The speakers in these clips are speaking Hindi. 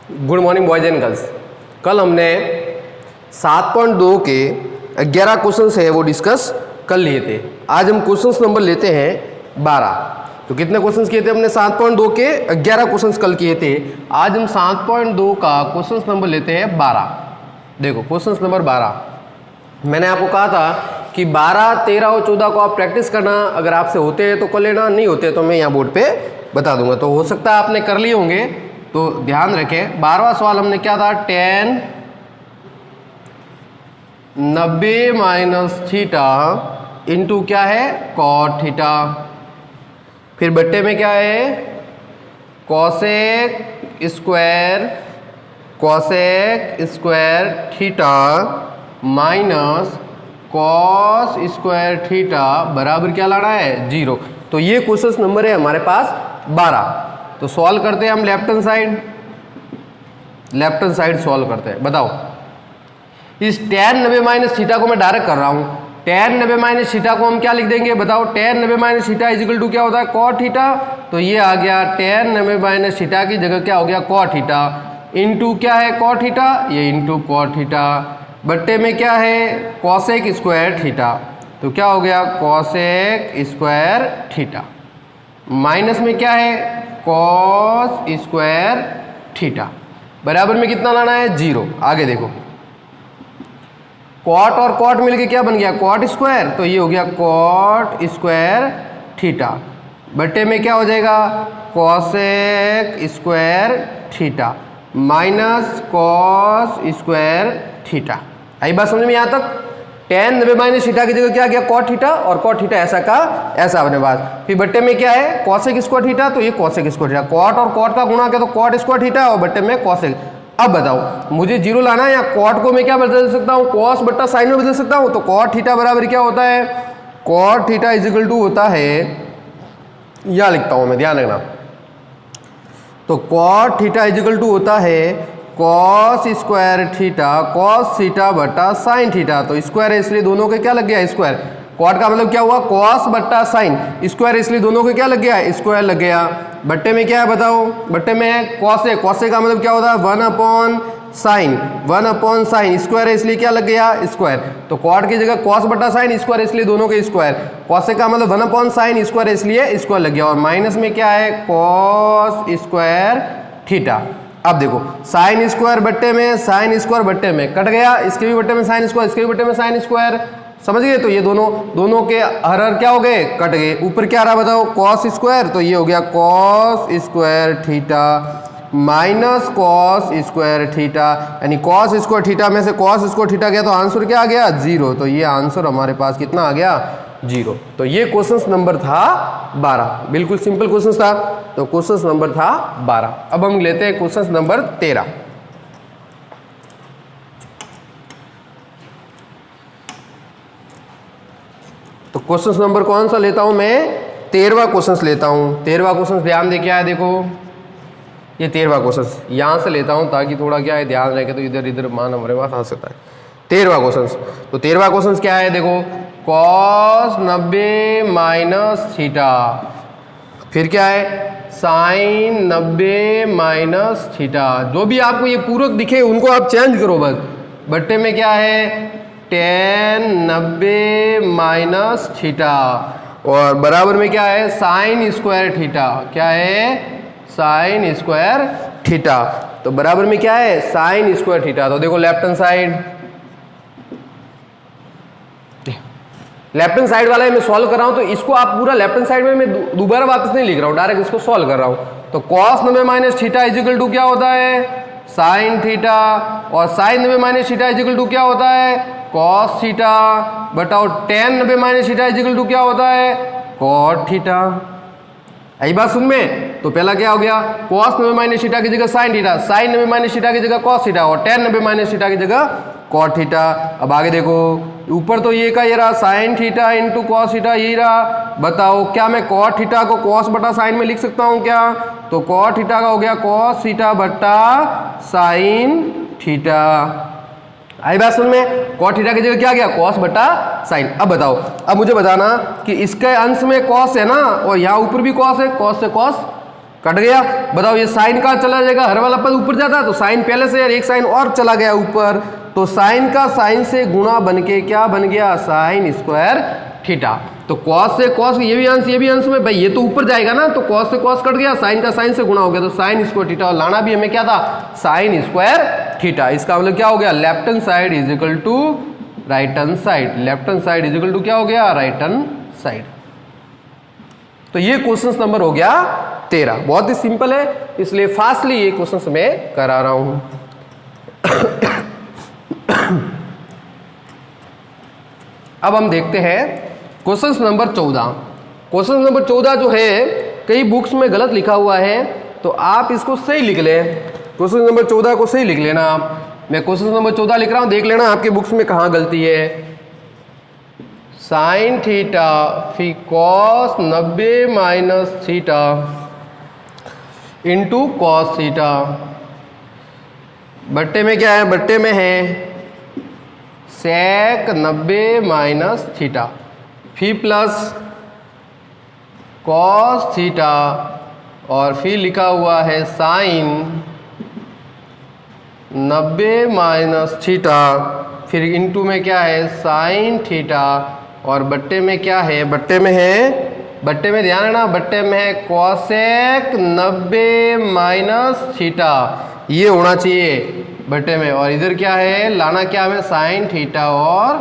Good morning boys and girls. कल हमने 7.2 के 11 क्वेश्चंस है वो डिस्कस कर लिए थे। आज हम क्वेश्चंस नंबर लेते हैं 12। तो कितने क्वेश्चंस किए थे हमने? 7.2 के 11 क्वेश्चंस कल किए थे। आज हम 7.2 का क्वेश्चंस नंबर लेते हैं 12। देखो क्वेश्चंस नंबर 12 मैंने आपको कहा था कि 12, 13 और 14 को आप प्रैक्टिस करना। अगर आपसे होते हैं तो कर लेना, नहीं होते तो मैं यहाँ बोर्ड पे बता दूंगा। तो हो सकता है आपने कर लिए होंगे, तो ध्यान रखें। 12वां सवाल हमने क्या था? tan 90 माइनस थीटा इंटू क्या है? cot theta. फिर बट्टे में क्या है? cosec square theta minus cos square theta बराबर क्या लाना है? 0। तो ये क्वेश्चन नंबर है हमारे पास 12। तो सॉल्व करते हैं हम लेफ्ट हैंड साइड सॉल्व करते हैं। बताओ, इस tan 90 माइनस थीटा को मैं डायरेक्ट कर रहा हूं। tan 90 माइनस थीटा को हम क्या लिख देंगे? बताओ, tan 90 minus theta is equal to क्या होता है? cot theta. तो ये आ गया tan 90 माइनस थीटा की जगह क्या हो गया? cot थीटा इंटू क्या है? cot थीटा, ये इंटू cot थीटा। बट्टे में क्या है? cosec square theta. तो क्या हो गया? cosec square theta. माइनस में क्या है? cos square theta. बराबर में कितना लाना है? 0। आगे देखो, कॉट और कॉट मिलके क्या बन गया? Cot square. तो ये हो गया कॉट स्क्वायर थीटा। बट्टे में क्या हो जाएगा? Cosec square theta minus cos square theta. आई बात समझ में यहाँ तक? tan 90 माइनस थीटा की जगह क्या आ गया? कॉट थीटा, और कॉट थीटा ऐसा का ऐसा अपने पास। फिर बट्टे में क्या है? Cosec square theta. तो ये कॉसेक स्क्वायर थीटा। कॉट और कॉट का गुणा किया तो कॉट स्क्वायर थीटा, और बट्टे में कॉसेक। अब बताओ, मुझे 0 लाना है। या कॉट को मैं क्या बदल सकता हूँ? कॉस बट्टा साइन में बदल सकता हूँ। तो कॉट थीटा बराबर क्या होता है? Cot theta is equal to होता है, यह लिखता हूँ मैं, ध्यान रखना। तो cot theta is equal to होता है cos square theta, cos theta बट्टा साइन थीटा। तो स्क्वायर है इसलिए दोनों के क्या लग गया? स्क्वायर। कॉट का मतलब क्या हुआ? कॉस बट्टा साइन। स्क्वायर इसलिए दोनों के क्या लग गया? स्क्वायर लग गया। बट्टे में क्या है बताओ? बट्टे में है कॉसे। कॉसे का मतलब क्या होता है? 1 अपॉन साइन। स्क्वायर है इसलिए क्या लग गया? स्क्वायर। तो कॉट की जगह कॉस बट्टा साइन, स्क्वायर इसलिए दोनों के स्क्वायर। कॉसे का मतलब 1 अपॉन साइन, स्क्वायर इसलिए स्क्वायर लग गया। और माइनस में क्या है? Cos square theta. अब देखो, साइन स्क्वायर बट्टे में कट गया। इसके भी बट्टे में साइन स्क्वायर, इसके भी बट्टे में साइन स्क्वायर। समझ गए? तो ये दोनों के हर क्या हो गए? कट गए। ऊपर क्या आ रहा बताओ? Cos square. तो ये हो गया cos square theta minus cos square theta, यानी कॉस स्क्वायर थीटा में से कॉस स्क्वायर थीटा गया तो आंसर क्या आ गया? 0। तो ये आंसर हमारे पास कितना आ गया? 0। तो ये क्वेश्चन नंबर था 12। बिल्कुल सिंपल क्वेश्चन था। तो क्वेश्चन नंबर था 12। अब हम लेते हैं क्वेश्चन नंबर 13। तो क्वेश्चन नंबर कौन सा लेता हूं मैं? 13वां क्वेश्चन लेता हूं। 13वां क्वेश्चन ध्यान दे क्या है? देखो, ये 13वां क्वेश्चन यहां से लेता हूं ताकि थोड़ा क्या है ध्यान रखे, तो इधर इधर मान हमारे पास आ सकता है। 13वां क्वेश्चन। तो 13वां क्वेश्चन क्या है? देखो, cos 90 माइनस थीटा, फिर क्या है? Sine 90 minus theta. जो भी आपको ये पूरक दिखे उनको आप चेंज करो बस। बट्टे में क्या है? tan 90 माइनस थीटा, और बराबर में क्या है? Sine square theta. क्या है? Sine square theta. तो बराबर में क्या है? Sine square theta. तो देखो लेफ्ट हैंड साइड वाला मैं सॉल्व कर रहा हूं। तो इसको आप पूरा लेफ्ट हैंड साइड में मैं दोबारा वापस नहीं लिख रहा हूं, डायरेक्ट इसको सॉल्व कर रहा हूं। तो cos 90 minus theta is equal to क्या होता है? साइन थीटा, और sine 90 minus theta is equal to क्या होता है? कॉस थीटा बटा, और tan 90 minus theta is equal to क्या होता है? Cot theta. आई बात सुन में? तो पहला क्या हो गया? cos 90 माइनस थीटा की जगह sine theta, sine 90 minus theta की जगह cos थीटा, और tan 90 माइनस थीटा की जगह cot थीटा। अब आगे देखो, ऊपर तो ये का ये रहा sign theta into cos theta, यही रहा। बताओ, क्या मैं cot थीटा को cos बटा साइन में लिख सकता हूँ क्या? तो cot थीटा का हो गया cos थीटा बटा साइन थीटा। आई बात समझ में? cot थीटा की जगह क्या गया? cos बटा साइन। अब बताओ, अब मुझे बताना कि इसके अंश में cos है ना, और यहाँ ऊपर भी cos है, cos से cos कट गया। बताओ ये साइन कहाँ चला जाएगा, हर वाला पद ऊपर जाता है तो साइन पहले से एक साइन और चला गया ऊपर, तो साइन का साइन से गुणा बन के क्या बन गया, साइन स्क्वायर थीटा। तो कॉस से कॉस, ये भी अंश में भाई ये तो ऊपर जाएगा ना, तो कॉस से कॉस कट गया, साइन का साइन से गुणा हो गया, तो साइन स्क्वायर थीटा, और लाना भी हमें क्या था, साइन स्क्वायर थीटा। इसका मतलब क्या हो गया, left hand side is equal to right hand side, left hand side is equal to क्या हो गया, राइट हैंड साइड। तो ये क्वेश्चन नंबर हो गया 13, बहुत ही सिंपल है, इसलिए फास्टली ये क्वेश्चन मैं करा रहा हूं। अब हम देखते हैं क्वेश्चन नंबर 14। क्वेश्चन नंबर 14 जो है कई बुक्स में गलत लिखा हुआ है, तो आप इसको सही लिख लें, क्वेश्चन नंबर 14 को सही लिख लेना आप। मैं क्वेश्चन नंबर 14 लिख रहा हूं, देख लेना आपके बुक्स में कहाँ गलती है। साइन थीटा फिर cos 90 minus theta into cos theta, बट्टे में क्या है, बट्टे में है सेक 90 माइनस थीटा, फिर प्लस कॉस थीटा, और फिर लिखा हुआ है साइन 90 माइनस थीटा, फिर इनटू में क्या है साइन थीटा, और बट्टे में क्या है, बट्टे में है, बट्टे में ध्यान रखना, बट्टे में है कॉसेक 90 माइनस थीटा, ये होना चाहिए बट्टे में, और इधर क्या है, लाना क्या है, साइन थीटा और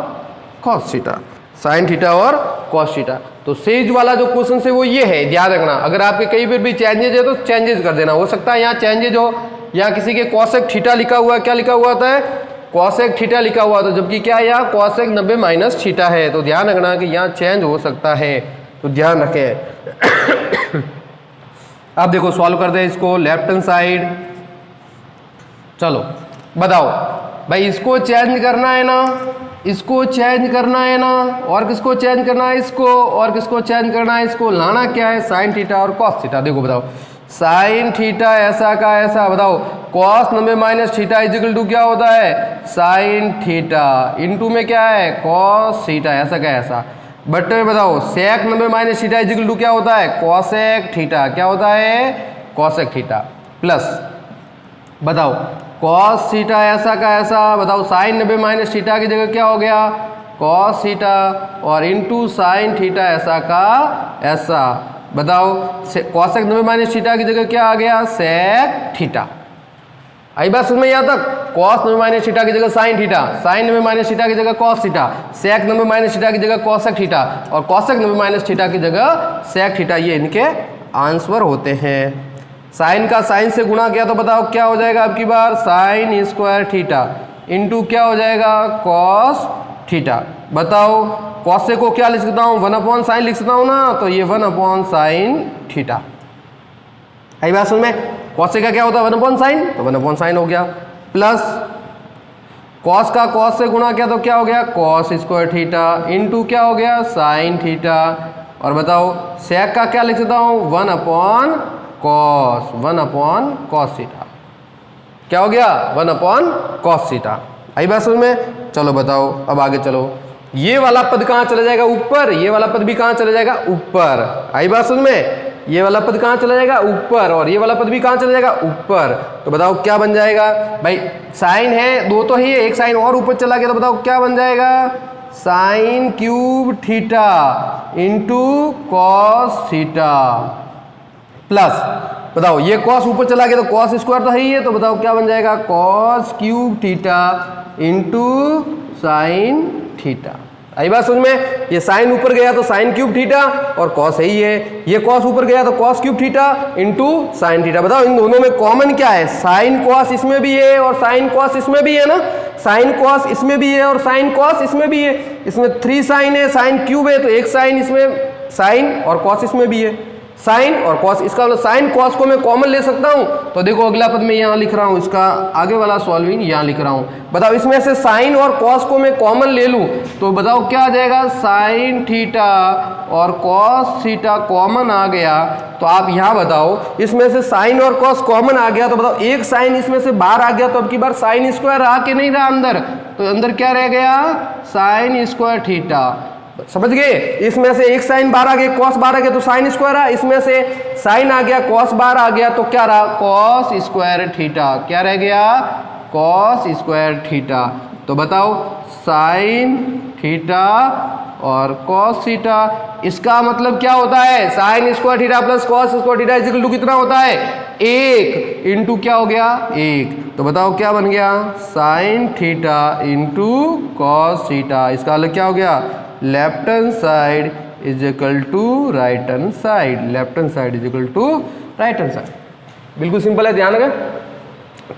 कॉस थीटा, साइन थीटा और कॉस थीटा। तो सेज वाला जो क्वेश्चन है वो ये है, ध्यान रखना। अगर आपके कई बार भी चेंजेज है तो चेंजेज कर देना, हो सकता है यहाँ चेंजेज हो, या किसी के कॉसेक थीटा लिखा हुआ है, क्या लिखा हुआ था, कॉसेक थीटा लिखा हुआ था, जबकि क्या है यहाँ कॉसेक 90 माइनस थीटा है, तो ध्यान रखना कि यहाँ चेंज हो सकता है, तो ध्यान रखें। अब देखो सॉल्व कर दे इसको, लेफ्ट हैंड साइड, चलो बताओ भाई, इसको चेंज करना है ना, इसको चेंज करना है ना, और किसको चेंज करना है, इसको, और किसको चेंज करना है, इसको, लाना क्या है, साइन थीटा और कॉस थीटा। देखो बताओ, साइन थीटा ऐसा का ऐसा, बताओ cos 90 minus theta is equal to क्या होता है, साइन थीटा, इनटू में क्या है, कॉस थीटा, ऐसा का ऐसा, बट्टे में बताओ sec 90 minus theta is equal to क्या होता है, कॉसेक थीटा, क्या होता है, कॉसेक थीटा, प्लस बताओ कॉस थीटा ऐसा का ऐसा, बताओ साइन 90 माइनस थीटा की जगह क्या हो गया, कॉस थीटा, और इनटू साइन थीटा ऐसा का ऐसा, बताओ कॉसेक 90 माइनस थीटा की जगह क्या आ गया, सेक थीटा। आई बात समझ में यहाँ तक, कॉस 90 माइनस थीटा की जगह sine theta, sine 90 minus theta की जगह cos theta, sec 90 minus theta की जगह कॉसेक थीटा, और कॉसेक 90 माइनस थीटा की जगह सेक थीटा, ये इनके आंसर होते हैं। साइन का साइन से गुणा किया तो बताओ क्या हो जाएगा, अब की बार साइन स्क्वायर थीटा इंटू क्या हो जाएगा, कॉस थीटा। बताओ कॉसे को क्या लिख सकता हूँ, 1 साइन लिख सकता हूँ ना, तो ये 1 साइन थीटा। आई बात समझ में, कॉसे का क्या होता है 1 साइन, तो 1 साइन हो गया, प्लस कॉस का कॉस से गुणा किया तो क्या हो गया, कॉस स्क्वायर थीटा इंटू क्या हो गया, साइन थीटा, और बताओ सेक का क्या लिख सकता हूँ, 1 कॉस थीटा, क्या हो गया, 1 कॉस थीटा। आई बात समझ में, चलो बताओ अब आगे चलो, ये वाला पद कहाँ चला जाएगा, ऊपर, ये वाला पद भी कहाँ चला जाएगा, ऊपर। आई बात समझ में, ये वाला पद कहाँ चला जाएगा, ऊपर, और ये वाला पद भी कहाँ चला जाएगा, ऊपर। तो बताओ क्या बन जाएगा भाई, साइन है दो तो ही है, एक साइन और ऊपर चला गया, तो बताओ क्या बन जाएगा, sign cube theta into cos theta, plus बताओ ये कॉस ऊपर चला गया तो कॉस स्क्वायर तो है ही है, तो बताओ क्या बन जाएगा, cos cube theta into sine theta. आई बात समझ में, ये साइन ऊपर गया तो साइन क्यूब थीटा और कॉस है ही है, ये कॉस ऊपर गया तो cos cube theta into sine theta. बताओ इन दोनों में कॉमन क्या है, साइन कॉस इसमें भी है और साइन कॉस इसमें भी है ना, साइन कॉस इसमें भी है और साइन कॉस इसमें भी है, इसमें 3 साइन है, साइन क्यूब है तो एक साइन इसमें, साइन और कॉस इसमें भी है, साइन और कॉस, इसका मतलब साइन कॉस को मैं कॉमन ले सकता हूं। तो देखो अगला पद मैं यहाँ लिख रहा हूं, इसका आगे वाला सॉल्विंग यहाँ लिख रहा हूं। बताओ इसमें से साइन और कॉस को मैं कॉमन ले लूं तो बताओ क्या आ जाएगा, साइन थीटा और कॉस थीटा कॉमन आ गया। तो आप यहाँ बताओ इसमें से साइन और कॉस कॉमन आ गया तो बताओ एक साइन इसमें से बाहर आ गया तो अब की बार साइन स्क्वायर आ के नहीं रहा अंदर, तो अंदर क्या रह गया, साइन स्क्वायर थीटा समझ गए? इसमें से एक साइन बार आ गया, कॉस बार आ गया तो साइन स्क्वायर है, इसमें से साइन आ गया, कॉस बार आ गया तो क्या रहा, कॉस स्क्वायर थीटा। क्या रह गया, कॉस स्क्वायर थीटा। तो बताओ साइन थीटा और कॉस थीटा, इसका मतलब क्या होता है, sine square theta plus cos square theta is equal to कितना होता है, 1 इंटू क्या हो गया, 1। तो बताओ क्या बन गया, sine theta into cos theta. इसका अलग क्या हो गया, left hand side is equal to right hand side, left hand side is equal to right hand side. बिल्कुल सिंपल है, ध्यान रखें।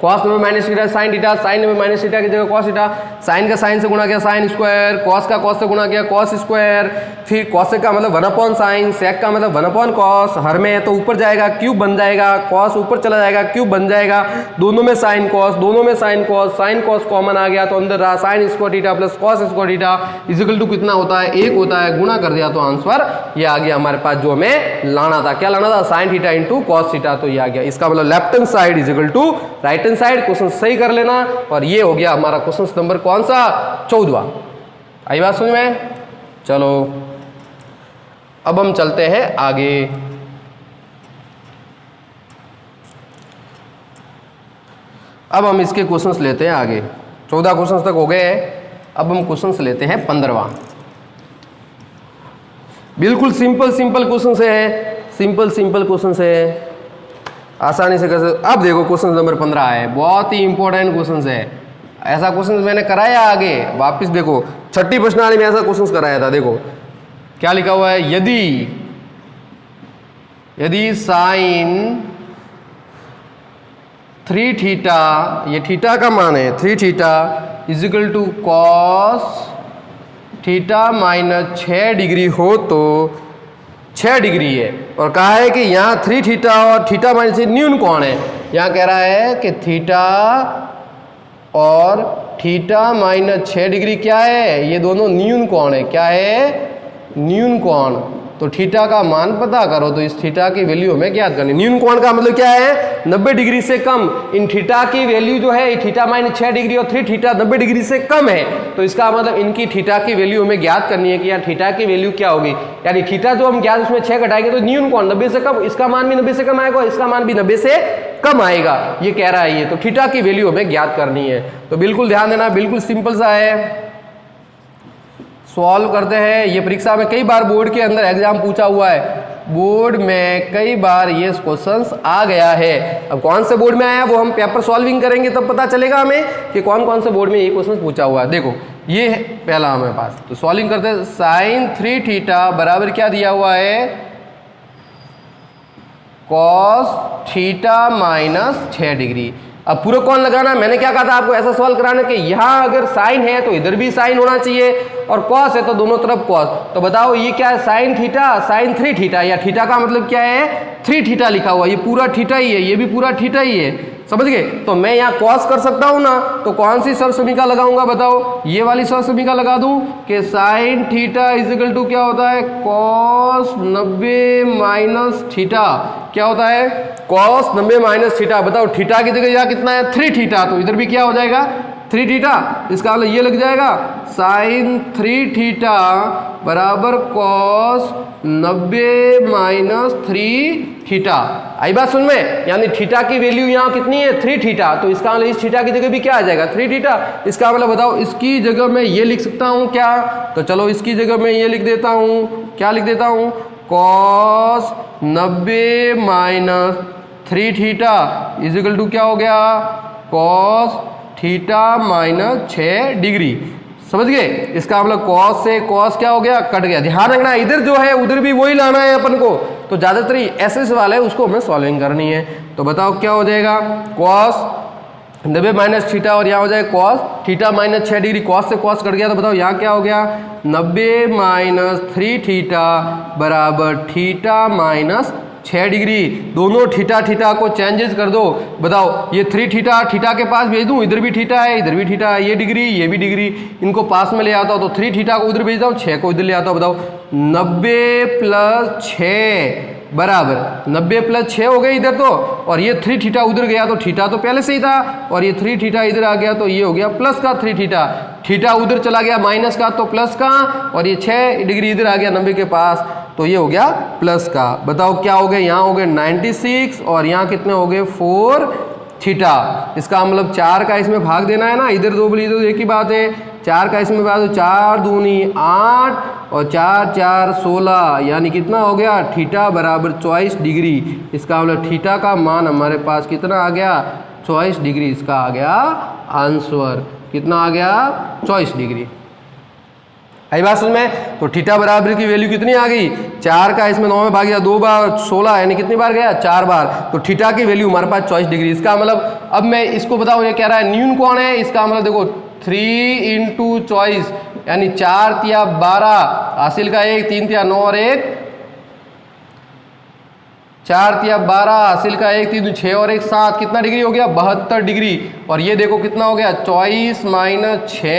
कॉस में minus theta sine theta, sine में माइनस थीटा की जगह कॉस थीटा, साइन का साइन से गुणा किया साइन स्क्वायर, कॉस का कॉस से गुणा किया कॉस स्क्वायर, फिर कॉसेक का मतलब 1 साइन, सेक का मतलब 1 कॉस, हर में है तो ऊपर जाएगा क्यूब बन जाएगा, कॉस ऊपर चला जाएगा क्यूब बन जाएगा, दोनों में साइन कॉस, दोनों में साइन कॉस कॉमन आ गया तो अंदर रहा sine square theta plus cos square theta is equal to कितना होता है, 1 होता है। गुणा कर दिया तो आंसर ये आ गया हमारे पास जो हमें लाना था। क्या लाना था, sine theta into cos theta, तो ये आ गया। इसका मतलब left hand side is equal to right hand side. Question सही कर लेना, और ये हो गया हमारा क्वेश्चन नंबर कौन सा, 14वां। आई बात समझ में? चलो अब हम चलते हैं आगे। अब हम इसके क्वेश्चंस लेते हैं आगे। 14 क्वेश्चंस तक हो गए हैं, अब हम क्वेश्चंस लेते हैं 15वां। बिल्कुल सिंपल क्वेश्चंस है, सिंपल क्वेश्चंस है, आसानी से कर सकते। अब देखो क्वेश्चन नंबर 15 है, बहुत ही इंपॉर्टेंट क्वेश्चन है। ऐसा क्वेश्चन मैंने कराया आगे, वापस देखो 6ठी प्रश्नावली में ऐसा क्वेश्चन कराया था। देखो क्या लिखा हुआ है, यदि साइन 3 थीटा, ये थीटा का मान है, 3 theta is equal to cos theta minus 6 degree हो तो 6 डिग्री है, और कहा है कि यहाँ 3 थीटा और थीटा माइनस न्यून कोण है। यहाँ कह रहा है कि थीटा और थीटा माइनस 6 डिग्री क्या है, ये दोनों न्यून कोण है। क्या है, न्यून कोण। तो थीटा का मान पता करो, तो इस थीटा की वैल्यू हमें ज्ञात करनी। न्यून कोण का मतलब क्या है, 90 डिग्री से कम। इन थीटा की वैल्यू जो है, थीटा माइनस 6 डिग्री और 3 थीटा 90 डिग्री से कम है, तो इसका मतलब इनकी थीटा की वैल्यू हमें ज्ञात करनी है कि यार थीटा की वैल्यू क्या होगी। यानी थीटा जो हम ज्ञात, उसमें 6 घटाएंगे तो न्यून कोण 90 से कम, इसका मान भी 90 से कम आएगा, इसका मान भी 90 से कम आएगा, ये कह रहा है ये। तो थीटा की वैल्यू हमें ज्ञात करनी है, तो बिल्कुल ध्यान देना, बिल्कुल सिंपल सा है। सॉल्व करते हैं। ये परीक्षा में कई बार बोर्ड के अंदर एग्जाम पूछा हुआ है, बोर्ड में कई बार ये क्वेश्चंस आ गया है। अब कौन से बोर्ड में आया वो हम पेपर सॉल्विंग करेंगे तब पता चलेगा हमें कि कौन कौन से बोर्ड में ये क्वेश्चन पूछा हुआ है। देखो ये है पहला हमारे पास, तो सॉल्विंग करते हैं। साइन 3 थीटा बराबर क्या दिया हुआ है, कॉस थीटा माइनस 6 डिग्री। अब पूरा कौन लगाना, मैंने क्या कहा था आपको ऐसा सवाल कराना कि यहाँ अगर साइन है तो इधर भी साइन होना चाहिए, और कॉस है तो दोनों तरफ कॉस। तो बताओ ये क्या है, साइन थीटा, साइन 3 थीटा, या थीटा का मतलब क्या है 3 थीटा लिखा हुआ, ये पूरा थीटा ही है, ये भी पूरा थीटा ही है, समझ गए। तो मैं यहाँ कॉस कर सकता हूँ ना, तो कौन सी सर्व समीकरण लगाऊंगा बताओ, ये वाली सर्व समीकरण लगा दूं कि sine theta is equal to क्या होता है, कॉस 90 माइनस थीटा। क्या होता है, कॉस 90 माइनस थीटा। बताओ थीटा की जगह यहाँ कितना है 3 थीटा, तो इधर भी क्या हो जाएगा 3 थीटा। इसका मतलब ये लग जाएगा साइन 3 थीटा बराबर कॉस 90 माइनस 3 थीटा। आई बात सुन में, यानी थीटा की वैल्यू यहाँ कितनी है 3 थीटा, तो इसका मतलब इस थीटा की जगह भी क्या आ जाएगा 3 थीटा। इसका मतलब बताओ इसकी जगह मैं ये लिख सकता हूँ क्या, तो चलो इसकी जगह मैं ये लिख देता हूँ, क्या लिख देता हूँ, cos 90 minus 3 theta is equal to क्या हो गया, कॉस थीटा माइनस 6 डिग्री। समझ गए। इसका मतलब कॉस से कॉस क्या हो गया, कट गया। ध्यान रखना इधर जो है उधर भी वही लाना है अपन को, तो ज्यादातर ऐसे सवाल है उसको हमें सॉल्विंग करनी है। तो बताओ क्या हो जाएगा, कॉस 90 माइनस थीटा और यहाँ हो जाएगा cos theta minus 6 degree. Cos से कॉस कट गया, तो बताओ यहाँ क्या हो गया 90 माइनस 3 थीटा बराबर थीटा माइनस 6 डिग्री। दोनों थीटा थीटा को चेंजेस कर दो। बताओ ये 3 थीटा थीटा के पास भेज दूं, इधर भी थीटा है इधर भी थीटा है, ये डिग्री ये भी डिग्री, इनको पास में ले आता हूं तो 3 थीटा को उधर भेजता हूँ, 6 को इधर ले आता हूँ। बताओ 90 प्लस 6 बराबर 90 + 6 हो गए इधर तो, और ये 3 थीटा उधर गया तो थीटा तो पहले से ही था, और ये 3 थीटा इधर आ गया तो ये हो गया प्लस का 3 थीटा, थीटा उधर चला गया माइनस का तो प्लस का, और ये 6 डिग्री इधर आ गया 90 के पास तो ये हो गया प्लस का। बताओ क्या हो गए, यहाँ हो गए 96 और यहाँ कितने हो गए 4 थीटा। इसका मतलब 4 का इसमें भाग देना है ना, इधर 2 इधर एक ही बात है, 4 का इसमें भाग दो, 4 दूनी 8 और 4 4 16, यानी कितना हो गया थीटा बराबर 24 डिग्री। इसका मतलब थीटा का मान हमारे पास कितना आ गया 24 डिग्री, इसका आ गया आंसर कितना आ गया 24 डिग्री। आई बात समझ में? तो थीटा बराबर की वैल्यू कितनी आ गई, 4 का इसमें 9 में भाग गया 2 बार 16, यानी कितनी बार गया 4 बार, तो थीटा की वैल्यू हमारे पास 24 डिग्री। इसका मतलब अब मैं इसको बताऊं ये कह रहा है न्यून कौन है, इसका मतलब देखो 3 × 24 यानी 4 तिया 12, हासिल का 1, 3 तिया 9 और 1 4 तिया 12, हासिल का 1 3 6 और 1 7, कितना डिग्री हो गया 72 डिग्री। और ये देखो कितना हो गया 24 - 6,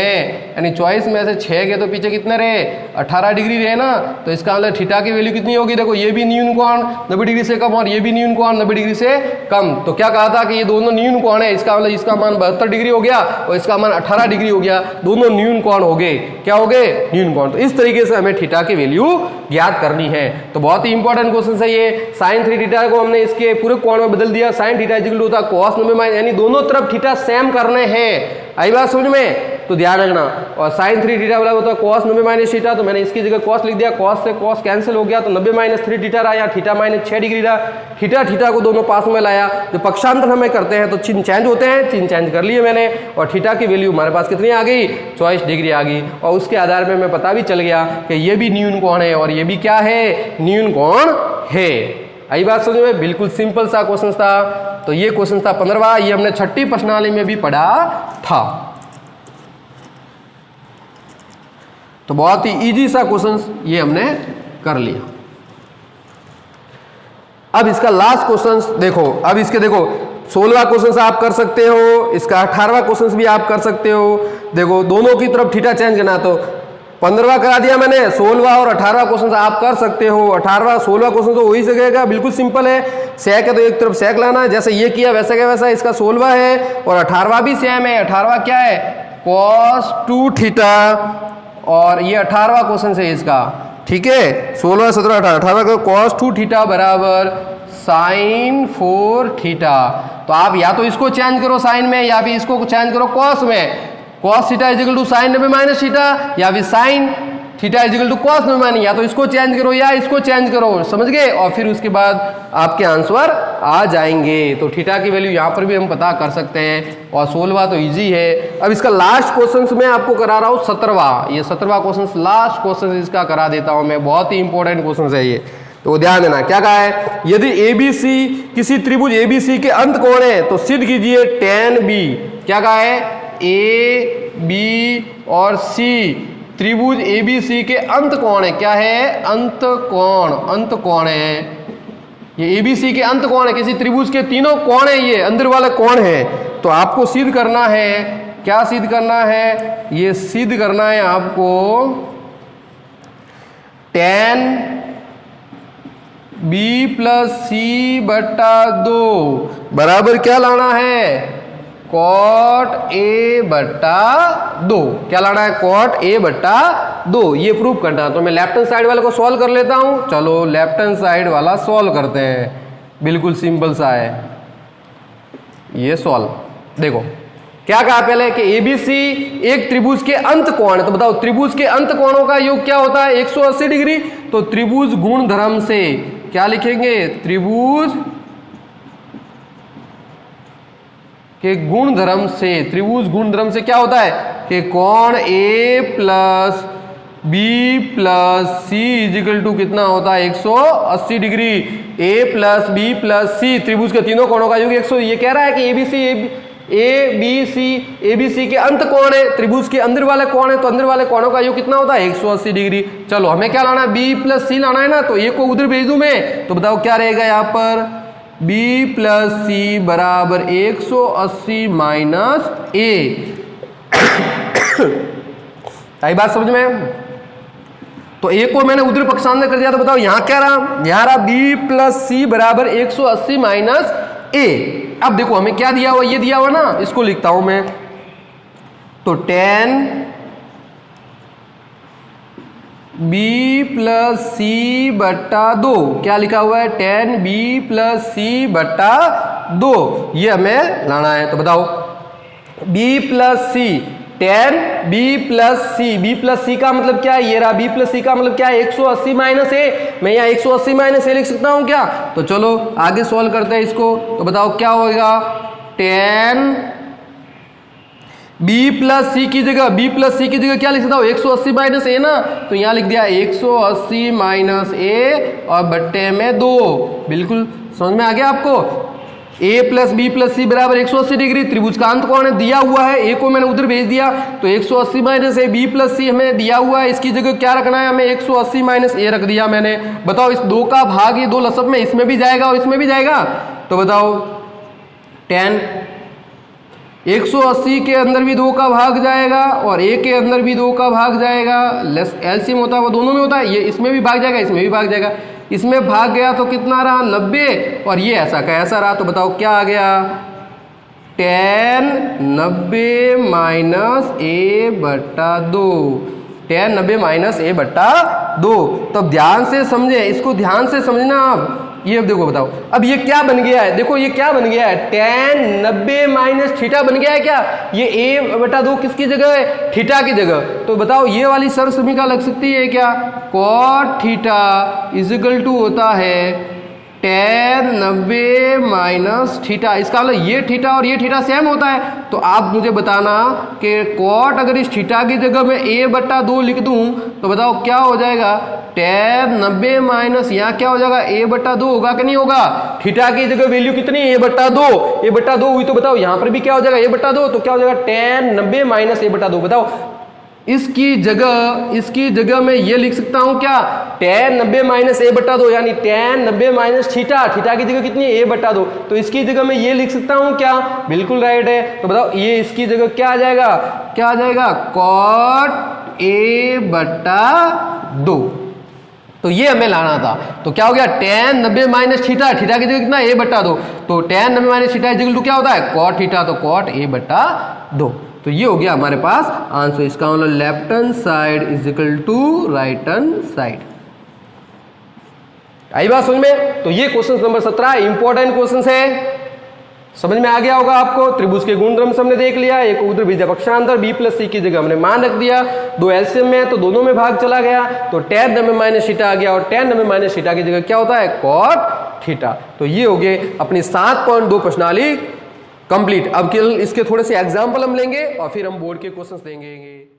यानी 24 में से 6 के तो पीछे कितने रहे 18 डिग्री रहे ना, तो इसका मतलब थीटा की वैल्यू कितनी होगी, देखो ये भी न्यून कोण 90 डिग्री से कम और ये भी न्यून कोण 90 डिग्री से कम। तो क्या कहा था कि ये दोनों न्यून कोण है, इसका मतलब इसका मान 72 डिग्री हो गया और इसका मान 18 डिग्री हो गया, दोनों न्यून कोण हो गए। क्या हो गए न्यून कोण। तो इस तरीके से हमें थीटा की वैल्यू ज्ञात करनी है। तो बहुत ही इंपॉर्टेंट क्वेश्चन है ये। sin 3 थीटा को हमने इसके पूरे कोण में बदल दिया, sin थीटा इक्वल टू होता cos 90 यानी दोनों तरफ थीटा सेम करने हैं। आई बात समझ में? तो ध्यान रखना। और sin 3 थीटा वाला होता है cos 90 - थीटा, तो मैंने इसकी जगह cos लिख दिया, cos से cos कैंसिल हो गया तो 90 - 3 थीटा रहा, या थीटा - 6 डिग्री रहा। थीटा थीटा को दोनों पास में लाया, जो पक्षांतर हमें करते हैं तो चिन्ह चेंज होते हैं, चिन्ह चेंज कर लिए मैंने, और थीटा की वैल्यू हमारे पास कितनी आ गई 24 डिग्री आ गई। और उसके आधार पर हमें पता भी चल गया कि ये भी न्यून कोण है और ये भी क्या है न्यून कोण है। आई बात समझ में? बिल्कुल सिंपल सा क्वेश्चन था। तो ये क्वेश्चन था 15वां, ये हमने 6ठी प्रश्नावली में भी पढ़ा था। तो बहुत ही इजी सा क्वेश्चन ये हमने कर लिया। अब इसका लास्ट क्वेश्चन देखो, अब इसके देखो 16वां क्वेश्चन आप कर सकते हो, इसका 18वां क्वेश्चन भी आप कर सकते हो। देखो दोनों की तरफ थीटा चेंज करना, तो 15वां करा दिया मैंने, 16वां और 18वां क्वेश्चन आप कर सकते हो। 18वां 16वां क्वेश्चन तो वही सकेगा, बिल्कुल सिंपल है। सेक है तो एक तरफ सेक लाना है, जैसे ये किया वैसा क्या वैसा। इसका 16वां है और 18वां भी सेम है। 18वां क्या है cos 2 थीटा, और ये 18वां क्वेश्चन है इसका, ठीक है 16 17 18 18वां का cos 2 थीटा बराबर sin 4 थीटा। तो आप या तो इसको चेंज करो साइन में, या फिर इसको चेंज करो cos में। cos theta is equal to sin 90 - theta, या फिर sin theta is equal to cos 90, या तो इसको चेंज करो या इसको चेंज करो, समझ गए। और फिर उसके बाद आपके आंसर आ जाएंगे। तो थीटा की वैल्यू यहाँ पर भी हम पता कर सकते हैं। और 16वां तो इजी है। अब इसका लास्ट क्वेश्चन मैं आपको करा रहा हूँ 17वां, ये 17वां क्वेश्चन लास्ट क्वेश्चन इसका करा देता हूँ मैं, बहुत ही इंपॉर्टेंट क्वेश्चन है ये, तो ध्यान देना। क्या कहा है, यदि ABC किसी त्रिभुज ABC के अंत कोण है तो सिद्ध कीजिए tan B। क्या कहा है A B और C त्रिभुज ABC के अंत कोण है। क्या है अंत कोण, अंत कोण है ये ABC के अंत कोण है, किसी त्रिभुज के तीनों कोण है, ये अंदर वाले कोण है। तो आपको सिद्ध करना है, क्या सिद्ध करना है, ये सिद्ध करना है आपको tan B + C/2 बराबर क्या लाना है cot A/2। क्या लाना है cot A/2, ये प्रूव करना है। तो मैं लेफ्ट हैंड साइड वाले को सॉल्व कर लेता हूं। चलो लेफ्ट हैंड साइड वाला सॉल्व करते हैं, बिल्कुल सिंपल सा है ये सॉल्व। देखो क्या कहा पहले कि ABC एक त्रिभुज के अंत कोण है। तो बताओ त्रिभुज के अंत कोणों का योग क्या होता है 180 डिग्री। तो त्रिभुज गुणधर्म से क्या लिखेंगे, त्रिभुज के गुणधर्म से, त्रिभुज गुणधर्म से क्या होता है कि कोण A + B + C = कितना होता है 180 डिग्री। A + B + C त्रिभुज के तीनों कोणों का योग 100। ये कह रहा है कि ABC के अंत कोण है, त्रिभुज के अंदर वाले कोण है, तो अंदर वाले कोणों का योग कितना होता है 180 डिग्री। चलो हमें क्या लाना है B + C लाना है ना, तो A को उधर भेज दूं मैं। तो बताओ क्या रहेगा यहाँ पर B + C बराबर 180 - A। आई बात समझ में? तो ए को मैंने उधर पक्षांतर कर दिया, तो बताओ यहाँ क्या रहा, यहाँ रहा बी प्लस सी बराबर 180 माइनस ए। अब देखो हमें क्या दिया हुआ, ये दिया हुआ ना, इसको लिखता हूं मैं, तो 10 बी प्लस सी बट्टा 2, क्या लिखा हुआ है 10 बी प्लस सी बट्टा 2, ये हमें लाना है। तो बताओ बी प्लस सी 10 बी प्लस सी, बी प्लस सी का मतलब क्या है, ये रहा बी प्लस सी का मतलब क्या है 180 माइनस ए, मैं यहाँ 180 माइनस ए लिख सकता हूँ क्या। तो चलो आगे सॉल्व करते हैं इसको। तो बताओ क्या होगा, 10 बी प्लस सी की जगह, बी प्लस सी की जगह क्या लिख सकता हूँ 180 माइनस ए ना, तो यहाँ लिख दिया 180 माइनस ए और बट्टे में 2। बिल्कुल समझ में आ गया आपको। ए प्लस बी प्लस सी बराबर 180 डिग्री, त्रिभुजकांत कौन है दिया हुआ है, ए को मैंने उधर भेज दिया, तो 180 माइनस ए, बी प्लस सी हमें दिया हुआ है, इसकी जगह क्या रखना है हमें 180 माइनस ए रख दिया मैंने। बताओ इस 2 का भाग, ये 2 लसब में इसमें भी जाएगा और इसमें भी जाएगा, तो बताओ 10 180 के अंदर भी 2 का भाग जाएगा और ए के अंदर भी 2 का भाग जाएगा, एलसीएम होता है वो दोनों में होता है, ये इसमें भी भाग जाएगा इसमें भी भाग जाएगा, इसमें भाग गया तो कितना रहा 90 और ये ऐसा का ऐसा रहा। तो बताओ क्या आ गया 10 90 माइनस ए बट्टा 2, 10 90 माइनस ए बट्टा 2। तो ध्यान से समझे, इसको ध्यान से समझना आप। ये अब देखो बताओ, अब ये क्या बन गया है, देखो ये क्या बन गया है 10 90 माइनस थीटा बन गया है क्या, ये ए बटा 2 किसकी जगह है, थीटा की जगह। तो बताओ ये वाली सर्व समीकरण लग सकती है क्या, cot theta is equal to होता है 10 90 माइनस थीटा, इसका मतलब ये थीटा और ये थीटा सेम होता है। तो आप मुझे बताना कि कॉट अगर इस थीटा की जगह में ए बट्टा 2 लिख दूं तो बताओ क्या हो जाएगा 10 90 माइनस यहाँ क्या हो जाएगा ए बट्टा 2 होगा कि नहीं होगा। थीटा की जगह वैल्यू कितनी है ए बट्टा 2, ए बट्टा 2 हुई, तो बताओ यहाँ पर भी क्या हो जाएगा ए बट्टा 2, तो क्या हो जाएगा 10 90 माइनस ए बट्टा 2। बताओ इसकी जगह मैं ये लिख सकता हूं क्या 10 90 माइनस ए बट्टा 2, यानी 10 90 माइनस थीटा, थीटा की जगह कितनी है ए बट्टा 2, तो इसकी जगह मैं ये लिख सकता हूं क्या, बिल्कुल राइट है। तो बताओ ये इसकी जगह क्या आ जाएगा, क्या आ जाएगा कॉट ए बट्टा 2। तो ये हमें लाना था, तो क्या हो गया 10 90 माइनस थीटा, थीटा की जगह कितना ए बट्टा 2, तो 10 90 माइनस थीटा इक्वल टू क्या होता है कॉट थीटा, तो कॉट ए बट्टा 2। तो ये हो गया हमारे पास आंसर, इसका मतलब left hand side is equal to right hand side. आई बात समझ में। तो ये क्वेश्चन नंबर 17 इंपॉर्टेंट क्वेश्चन है, समझ में आ गया होगा आपको। त्रिभुज के गुणधर्म से हमने देख लिया, एक उधर विद्या पक्षांतर बी प्लस सी की जगह हमने मान रख दिया, 2 एलसीएम में है तो दोनों में भाग चला गया, तो 10 90 माइनस थीटा आ गया और 10 90 माइनस थीटा की जगह क्या होता है कॉट थीटा। तो ये हो गए अपनी 7.2 प्रश्नावली कंप्लीट। अब इसके थोड़े से एग्जाम्पल हम लेंगे और फिर हम बोर्ड के क्वेश्चंस देंगे।